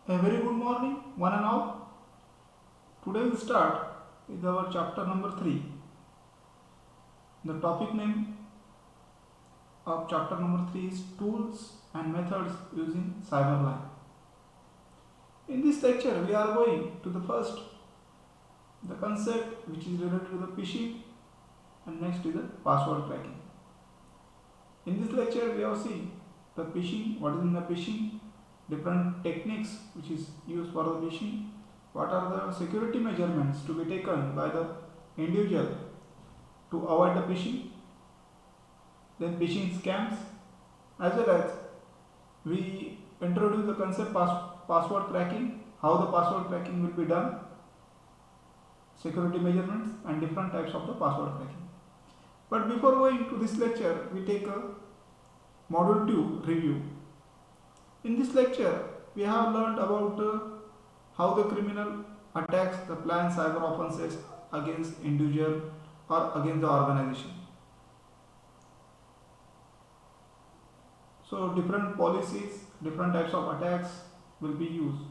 A very good morning, one and all. Today we start with our chapter number 3. The topic name of chapter number 3 is Tools and Methods Using Cyberline. In this lecture, we are going to the first, the concept which is related to the phishing, and next is the password cracking. In this lecture, we have seen the phishing, what is in the phishing, different techniques which is used for the phishing, what are the security measurements to be taken by the individual to avoid the phishing, then phishing scams, as well as we introduce the concept password cracking, how the password cracking will be done, security measurements and different types of the password cracking. But before going to this lecture, we take a module 2 review. In this lecture, we have learned about how the criminal attacks the planned cyber offenses against individual or against the organization. So different policies, different types of attacks will be used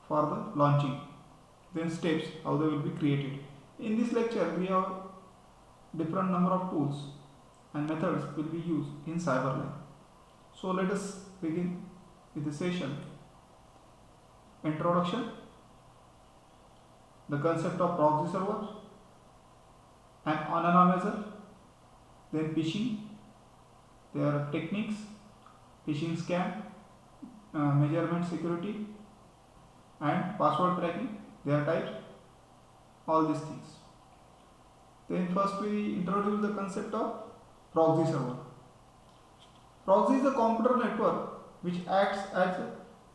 for the launching. Then steps, how they will be created. In this lecture, we have different number of tools and methods will be used in Cyberline. So let us begin with the session. Introduction, the concept of proxy server, an anonymizer, then phishing, their techniques, phishing scam, measurement security, and password cracking, their types, all these things. Then first we introduce the concept of proxy server. Proxy is a computer network which acts as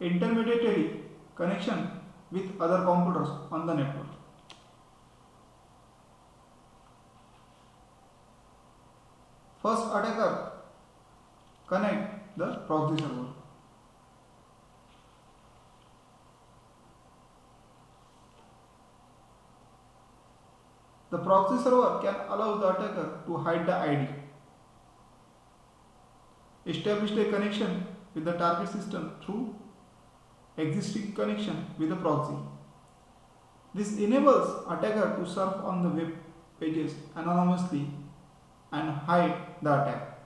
intermediary connection with other computers on the network. First attacker connect the proxy server. The proxy server can allow the attacker to hide the ID, establish a connection with the target system through existing connection with the proxy. This enables attacker to surf on the web pages anonymously and hide the attack.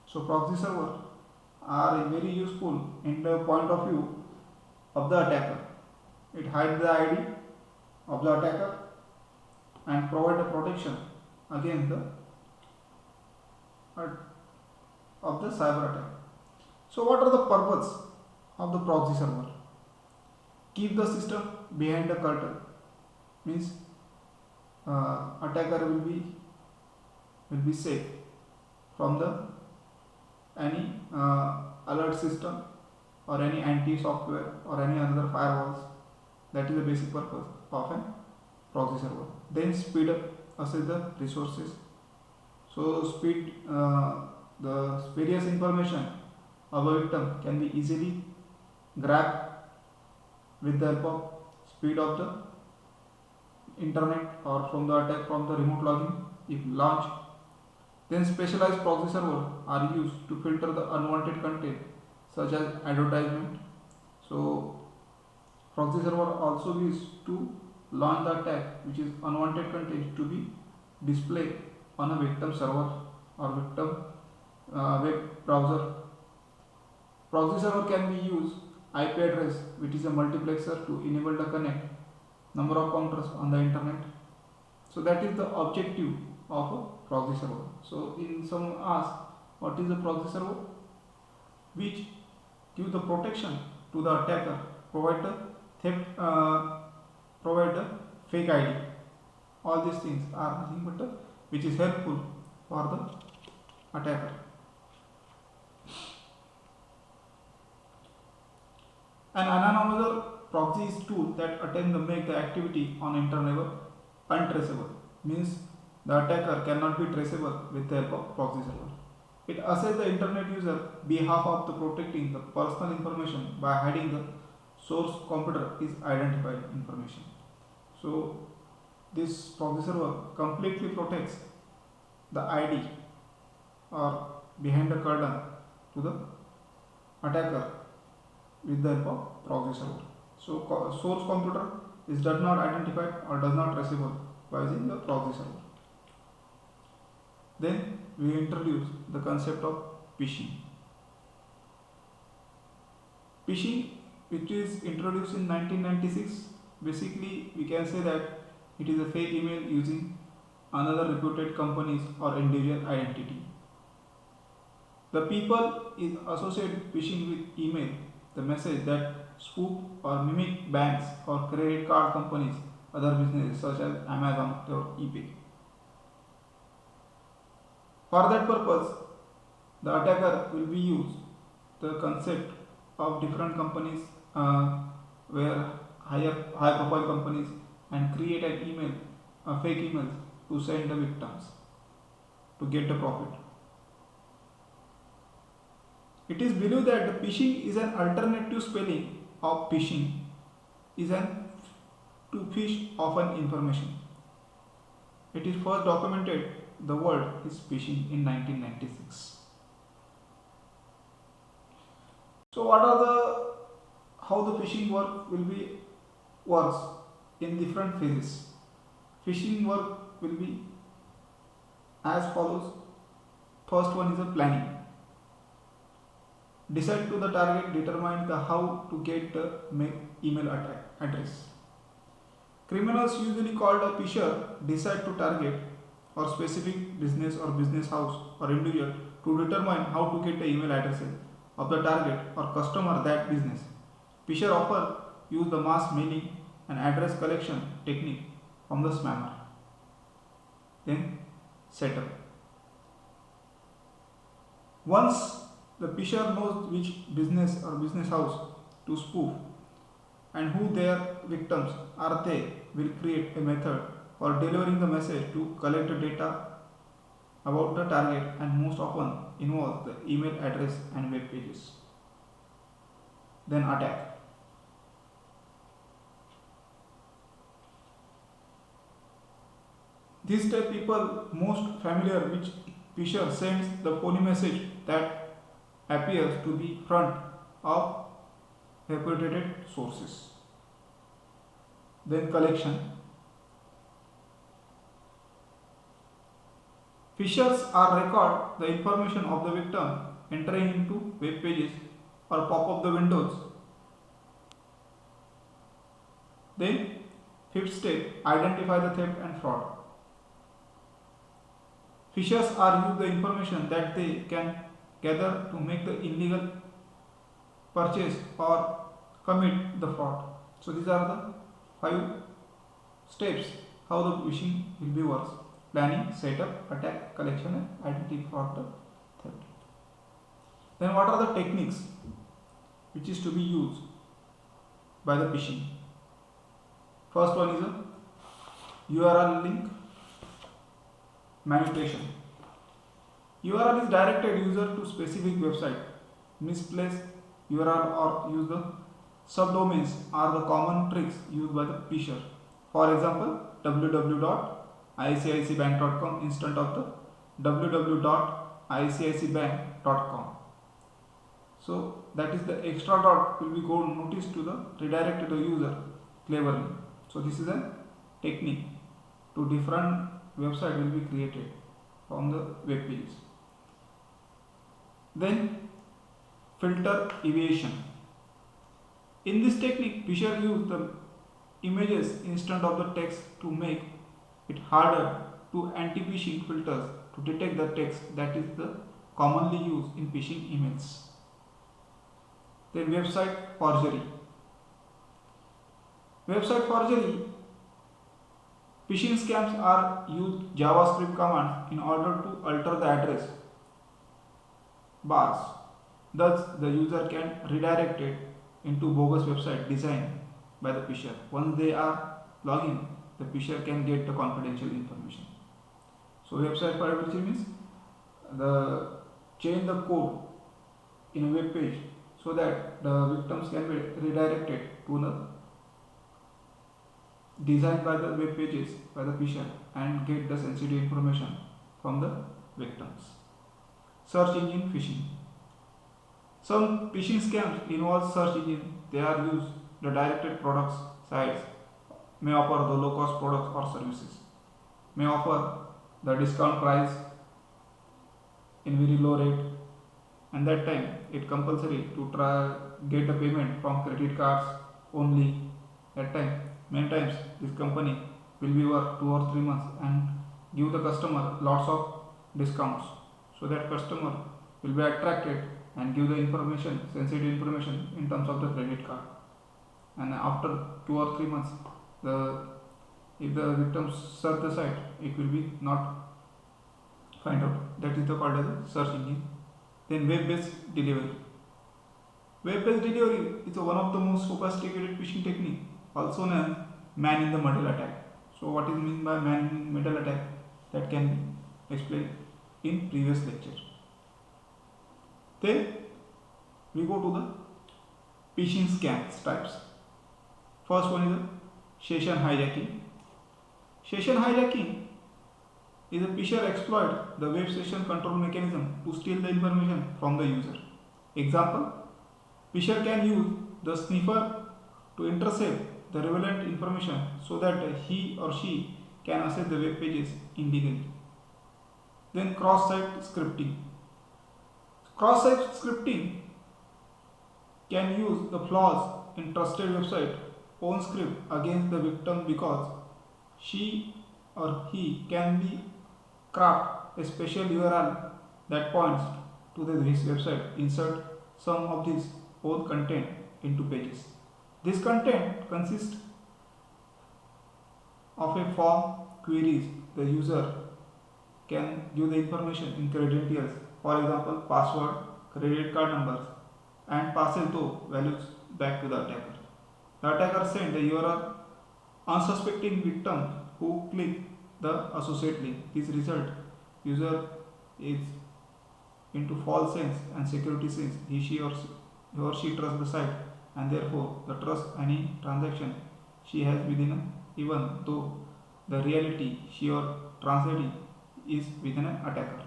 So proxy servers are very useful in the point of view of the attacker. It hides the ID of the attacker and provide the protection against the of the cyber attack. So what are the purpose of the proxy server? Keep the system behind the curtain, means attacker will be safe from the any alert system or any anti software or any other firewalls. That is the basic purpose of a proxy server. Then speed up, assess the resources. So speed the various information of a victim can be easily grabbed with the help of speed of the internet or from the attack from the remote login if launched. Then specialized proxy servers are used to filter the unwanted content such as advertisement. So proxy server also used to launch the attack which is unwanted content to be displayed on a victim server or victim web browser. Proxy server can be used IP address which is a multiplexer to enable the connect number of counters on the internet. So that is the objective of a proxy server. So in some ask what is a proxy server? Which give the protection to the attacker, provide the theft, provide the fake ID. All these things are nothing but which is helpful for the attacker. An anonymizer proxy is tool that attempt to make the activity on internet untraceable, means the attacker cannot be traceable with the help of proxy server. It assess the internet user behalf of the protecting the personal information by hiding the source computer is identified information. So this proxy server completely protects the ID or behind the curtain to the attacker with the help of proxy server. So source computer is does not identified or does not traceable by using the proxy server. Then we introduce the concept of phishing. Phishing, which is introduced in 1996, basically we can say that it is a fake email using another reputed company's or individual identity. The people is associated phishing with email, the message that spoof or mimic banks or credit card companies, other businesses such as Amazon or eBay. For that purpose, the attacker will be used the concept of different companies where high profile companies and create an email, fake emails to send the victims to get the profit. It is believed that the phishing is an alternative spelling of phishing is an to fish of an information. It is first documented the word is phishing in 1996. So what are the how the phishing work will be works in different phases. Phishing work will be as follows. First one is a planning. Decide to the target, determine the how to get the email address. Criminals usually called a phisher decide to target or specific business or business house or individual to determine how to get the email address of the target or customer that business. Phisher often use the mass mailing and address collection technique from the spammer. Then setup. Once the phisher knows which business or business house to spoof and who their victims are, they will create a method for delivering the message to collect the data about the target and most often involves the email address and web pages. Then attack. These type people most familiar which phisher sends the phony message that appears to be front of reputed sources. Then collection. Phishers are record the information of the victim entering into web pages or pop up the windows. Then fifth step, identify the theft and fraud. Phishers are use the information that they can gather to make the illegal purchase or commit the fraud. So these are the 5 steps how the phishing will be works: planning, setup, attack, collection, and identity for the theft. Then what are the techniques which is to be used by the phishing? First one is a URL link manipulation. URL is directed user to specific website. Misplaced URL or use the subdomains are the common tricks used by the phisher. For example, www.icicbank.com instead of the www.icicbank.com. So that is the extra dot will be go notice to the redirect to the user cleverly. So this is a technique to different website will be created from the web pages. Then filter evasion. In this technique, phisher use the images instead of the text to make it harder to anti-phishing filters to detect the text that is the commonly used in phishing emails. Then website forgery. Website forgery. Phishing scams are used JavaScript commands in order to alter the address bars. Thus, the user can redirect it into bogus website designed by the phisher. Once they are logging, the phisher can get the confidential information. So, website forgery means the change the code in a web page so that the victims can be redirected to the designed by the web pages by the phisher and get the sensitive information from the victims. Search engine phishing. Some phishing scams involve search engine. They are used the directed products sites may offer the low cost products or services, may offer the discount price in very low rate, and that time it compulsory to try get a payment from credit cards only. That time many times this company will be work 2 or 3 months and give the customer lots of discounts, so that customer will be attracted and give the information, sensitive information in terms of the credit card, and after 2 or 3 months the if the victims search the site, it will be not find out. That is the called as a search engine. Then web-based delivery. Web-based delivery is one of the most sophisticated phishing technique, also known as man in the middle attack. So what is meant by man in the middle attack? That can be explained in previous lecture. Then we go to the phishing scams types. First one is the session hijacking. Session hijacking is a phisher exploit the web session control mechanism to steal the information from the user. Example: phisher can use the sniffer to intercept the relevant information so that he or she can access the web pages illegally. Then cross-site scripting. Cross-site scripting can use the flaws in trusted website own script against the victim because she or he can be craft a special URL that points to this website, insert some of this own content into pages. This content consists of a form queries. The user can give the information in credentials, for example password, credit card numbers, and passes those values back to the attacker. The attacker sends the URL unsuspecting victim who click the associate link. This result user is into false sense and security sense. He or she trusts the site, and therefore the trust any transaction she has within even though the reality she or translating is within an attacker.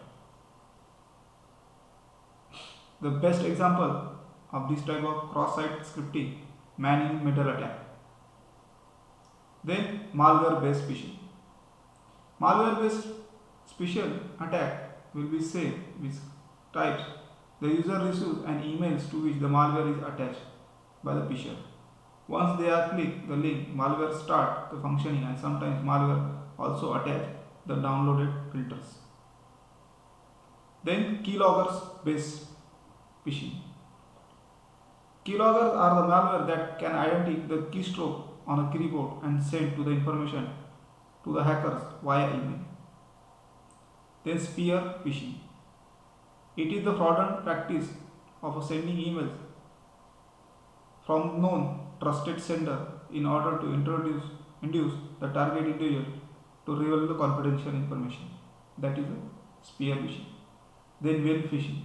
The best example of this type of cross-site scripting, man in middle attack. Then malware based phishing. Malware based special attack will be same with types. The user receives an emails to which the malware is attached by the phisher. Once they are click the link, malware start the functioning, and sometimes malware also attach the downloaded filters. Then keyloggers based phishing. Keyloggers are the malware that can identify the keystroke on a keyboard and send to the information to the hackers via email. Then spear phishing. It is the fraudulent practice of sending emails from known trusted sender in order to induce the target individual to reveal the confidential information. That is a spear phishing. Then whale phishing.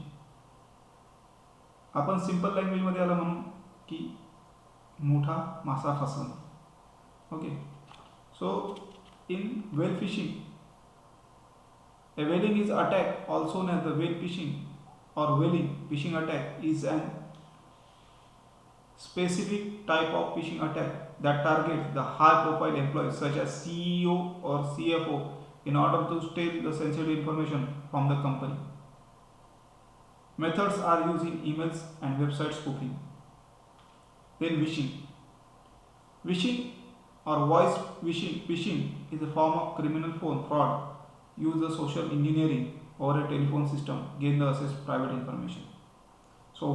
आपण simple language मध्ये आला म्हणून की मोठा मासा फसवणं. Okay, so in whale fishing, a whaling is attack also known as the whale phishing or whaling phishing attack is an specific type of phishing attack that targets the high profile employees such as CEO or CFO in order to steal the sensitive information from the company. Methods are used in emails and website spoofing. Then vishing. Vishing or voice phishing is a form of criminal phone fraud. Use the social engineering over a telephone system, gain the access to private information. So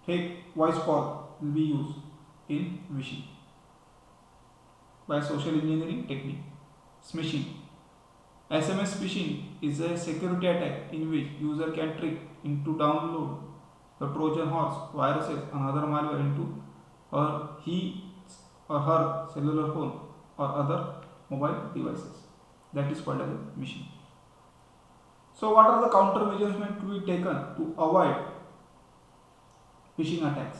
fake voice call will be used in vishing by social engineering technique. Smishing. SMS phishing is a security attack in which user can trick into download the Trojan horse, viruses and other malware into he or her cellular phone or other mobile devices. That is called as a phishing. So what are the countermeasures to be taken to avoid phishing attacks?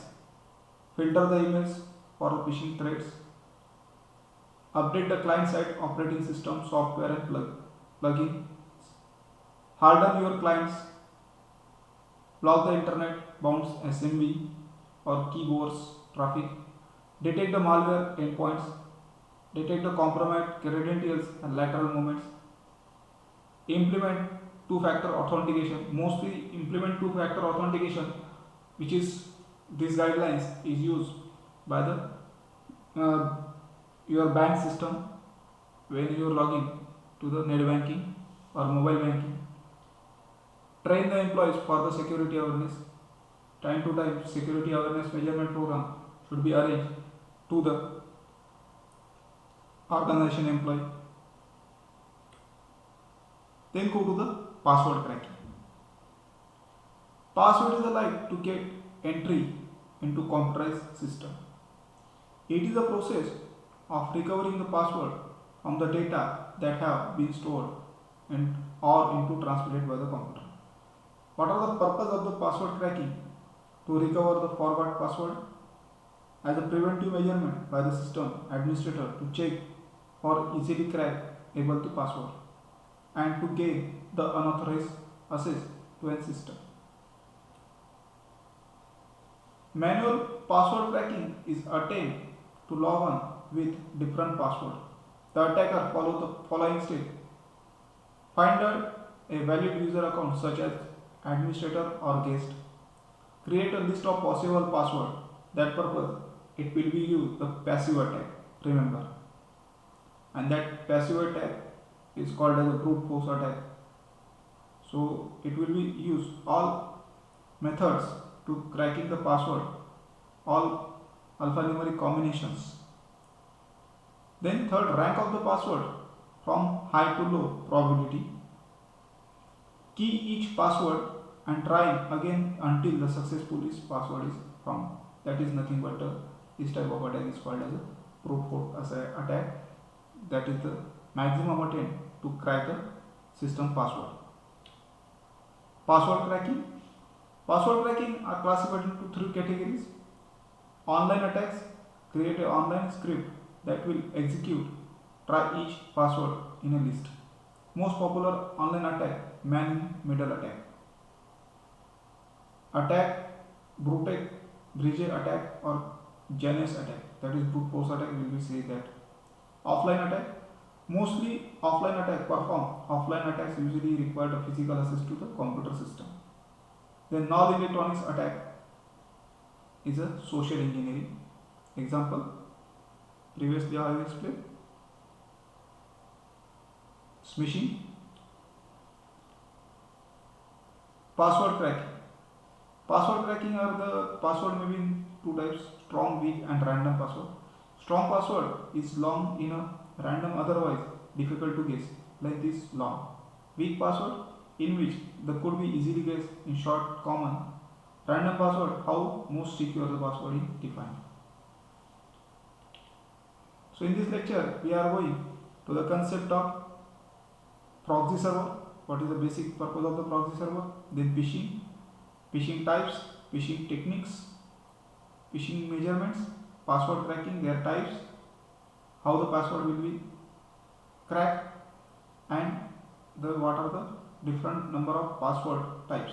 Filter the emails for phishing threats. Update the client-side operating system, software and plugins. Harden your clients block the internet bounds SMB or keyboards traffic, detect the malware endpoints, detect the compromised credentials and lateral movements, implement two-factor authentication. Mostly implement two-factor authentication, which is these guidelines is used by the your bank system when you log in to the net banking or mobile banking. Train the employees for the security awareness. Time to time security awareness measurement program should be arranged to the organization employee. Then go to the password cracking. Password is a like to get entry into computerized system. It is a process of recovering the password from the data that have been stored and or into transmitted by the computer. What are the purpose of the password cracking? To recover the forgot password as a preventive measurement by the system administrator to check for easily crackable the password and to gain the unauthorized access to a system. Manual password cracking is attempt to log on with different password. The attacker follows the following step. Find a valid user account such as administrator or guest. Create a list of possible password. That purpose it will be used the passive attack. Remember, and that passive attack is called as a brute force attack. So it will be used all methods to cracking the password, all alphanumeric combinations. Then third, rank of the password from high to low probability. Key each password and try again until the successful password is found. That is nothing but this type of attack is called as a brute force attack. That is the maximum attempt to crack the system password. Password cracking. Password cracking are classified into three categories. Online attacks create an online script that will execute try each password in a list. Most popular online attack, man-in-middle attack. Attack, brute, bridge attack or Janus attack. That is brute force attack. We will say that. Offline attack. Mostly offline attack perform. Offline attacks usually require a physical access to the computer system. Then non-electronics attack is a social engineering. Example, previously I have explained. Smishing. Password cracking. Password cracking are the password may be in two types, strong, weak and random password. Strong password is long in a random otherwise difficult to guess like this long. Weak password in which the could be easily guessed in short common. Random password how most secure the password is defined. So in this lecture we are going to the concept of proxy server. What is the basic purpose of the proxy server? Then phishing, phishing types, phishing techniques, phishing measurements, password cracking, their types, how the password will be cracked, and what are the different number of password types,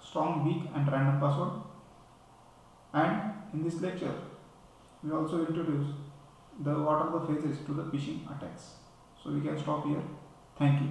strong, weak and random password. And in this lecture we also introduce what are the phases to the phishing attacks. So we can stop here. Thank you.